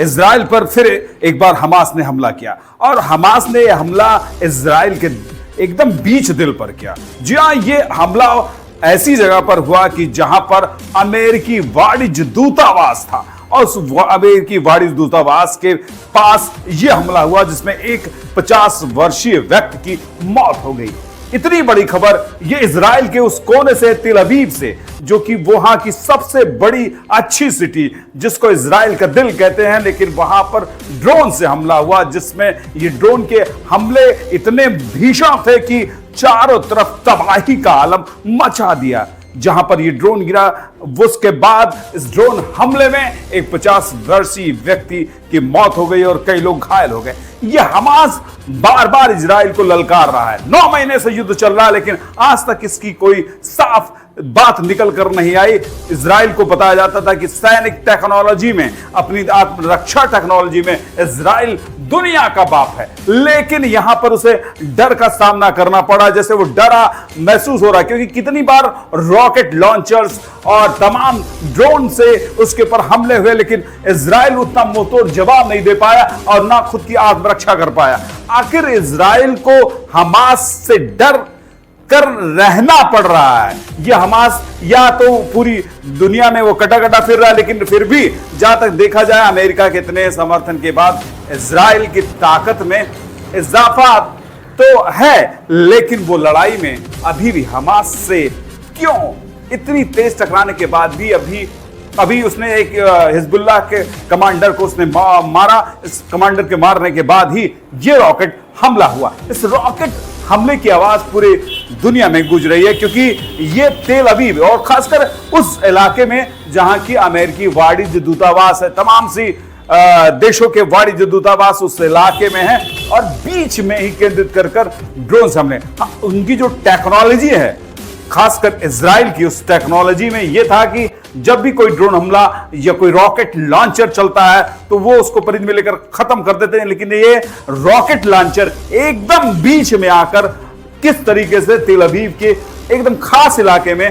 Israel पर फिर एक बार हमास ने हमला किया और हमास ने यह हमला इजराइल के एकदम बीच दिल पर किया। जी हां, ये हमला ऐसी जगह पर हुआ कि जहां पर अमेरिकी वाणिज्य दूतावास था और उस अमेरिकी वाणिज्य दूतावास के पास यह हमला हुआ जिसमें एक 50 वर्षीय व्यक्ति की मौत हो गई। इतनी बड़ी खबर ये इजराइल के उस कोने से, तेल अवीव से, जो कि वहां की सबसे बड़ी अच्छी सिटी जिसको इजराइल का दिल कहते हैं, लेकिन वहां पर ड्रोन से हमला हुआ जिसमें ये ड्रोन के हमले इतने भीषण थे कि चारों तरफ तबाही का आलम मचा दिया। जहां पर ये ड्रोन गिरा उसके बाद इस ड्रोन हमले में एक 50 वर्षीय व्यक्ति की मौत हो गई और कई लोग घायल हो गए। ये हमास बार बार इजराइल को ललकार रहा है। 9 महीने से युद्ध चल रहा है लेकिन आज तक इसकी कोई साफ बात निकल कर नहीं आई। इजराइल को बताया जाता था कि सैनिक टेक्नोलॉजी में, अपनी आत्मरक्षा टेक्नोलॉजी में इजराइल दुनिया का बाप है, लेकिन यहां पर उसे डर का सामना करना पड़ा, जैसे वो डरा महसूस हो रहा है क्योंकि कितनी बार रॉकेट लॉन्चर्स और तमाम ड्रोन से उसके ऊपर हमले हुए लेकिन इजराइल उतना मुंहतोड़ जवाब नहीं दे पाया और ना खुद की आत्मरक्षा कर पाया। आखिर इजराइल को हमास से डर कर रहना पड़ रहा है। यह हमास या तो पूरी दुनिया में वो कटा कटा फिर रहा है, लेकिन फिर भी जहां तक देखा जाए अमेरिका के इतने समर्थन के बाद इजराइल की ताकत में इजाफा तो है, लेकिन वो लड़ाई में अभी भी हमास से क्यों इतनी तेज टकराने के बाद भी अभी उसने एक हिजबुल्लाह के कमांडर को उसने मारा। इस कमांडर के मारने के बाद ही ये रॉकेट हमला हुआ। इस रॉकेट हमले की आवाज पूरे दुनिया में गूंज रही है क्योंकि ये तेल अवीव और खासकर उस इलाके में जहां की अमेरिकी वाणिज्य दूतावास है, तमाम सी देशों के वाणिज्य दूतावास उस इलाके में है और बीच में ही केंद्रित कर ड्रोन से हमले। उनकी जो टेक्नोलॉजी है, खासकर इजराइल की उस टेक्नोलॉजी में यह था कि जब भी कोई ड्रोन हमला या कोई रॉकेट लॉन्चर चलता है तो वो उसको परिधि में लेकर खत्म कर देते हैं, लेकिन ये रॉकेट लॉन्चर एकदम बीच में आकर किस तरीके से तेल अवीव के एकदम खास इलाके में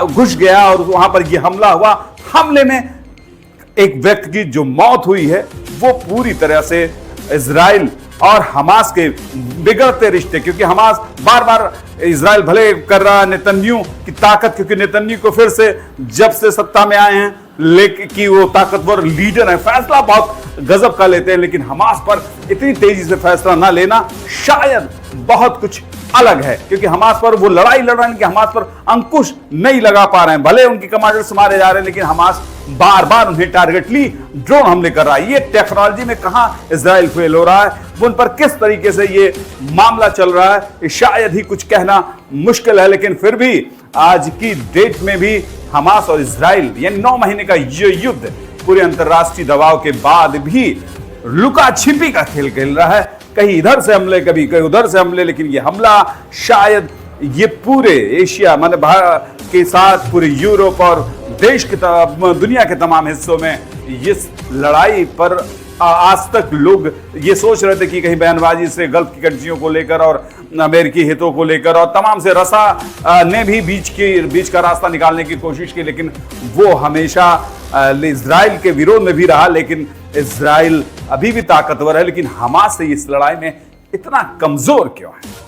घुस गया और वहां पर यह हमला हुआ। हमले में एक व्यक्ति की जो मौत हुई है वो पूरी तरह से इजराइल और हमास के बिगड़ते रिश्ते, क्योंकि हमास बार बार इजराइल भले कर रहा है नेतन्याहू की ताकत, क्योंकि नेतन्याहू को फिर से जब से सत्ता में आए हैं लेकिन कि वो ताकतवर लीडर है, फैसला बहुत गजब का लेते हैं, लेकिन हमास पर इतनी तेजी से फैसला ना लेना शायद बहुत कुछ अलग है, क्योंकि हमास पर वो लड़ाई लड़ रहे हैं कि हमास पर अंकुश नहीं लगा पा रहे हैं। भले उनके कमांडर्स मारे जा रहे हैं लेकिन हमास बार बार उन्हें टारगेटली ड्रोन हमले कर रहा है। ये टेक्नोलॉजी में कहां इजराइल फेल हो रहा है, उन पर किस तरीके से ये मामला चल रहा है शायद ही कुछ कहना मुश्किल है, लेकिन फिर भी आज की डेट में भी हमास और इजराइल यानी 9 महीने का ये युद्ध पूरे अंतरराष्ट्रीय दबाव के बाद भी लुका छिपी का खेल खेल रहा है। कहीं इधर से हमले, कभी कहीं उधर से हमले, लेकिन ये हमला शायद ये पूरे एशिया माने भारत के साथ पूरे यूरोप और देश के दुनिया के तमाम हिस्सों में इस लड़ाई पर आज तक लोग ये सोच रहे थे कि कहीं बयानबाजी से गल्फ की कंट्रियों को लेकर और अमेरिकी हितों को लेकर और तमाम से रसा ने भी बीच का रास्ता निकालने की कोशिश की, लेकिन वो हमेशा इजराइल के विरोध में भी रहा। लेकिन इजराइल अभी भी ताकतवर है, लेकिन हमास से इस लड़ाई में इतना कमजोर क्यों है?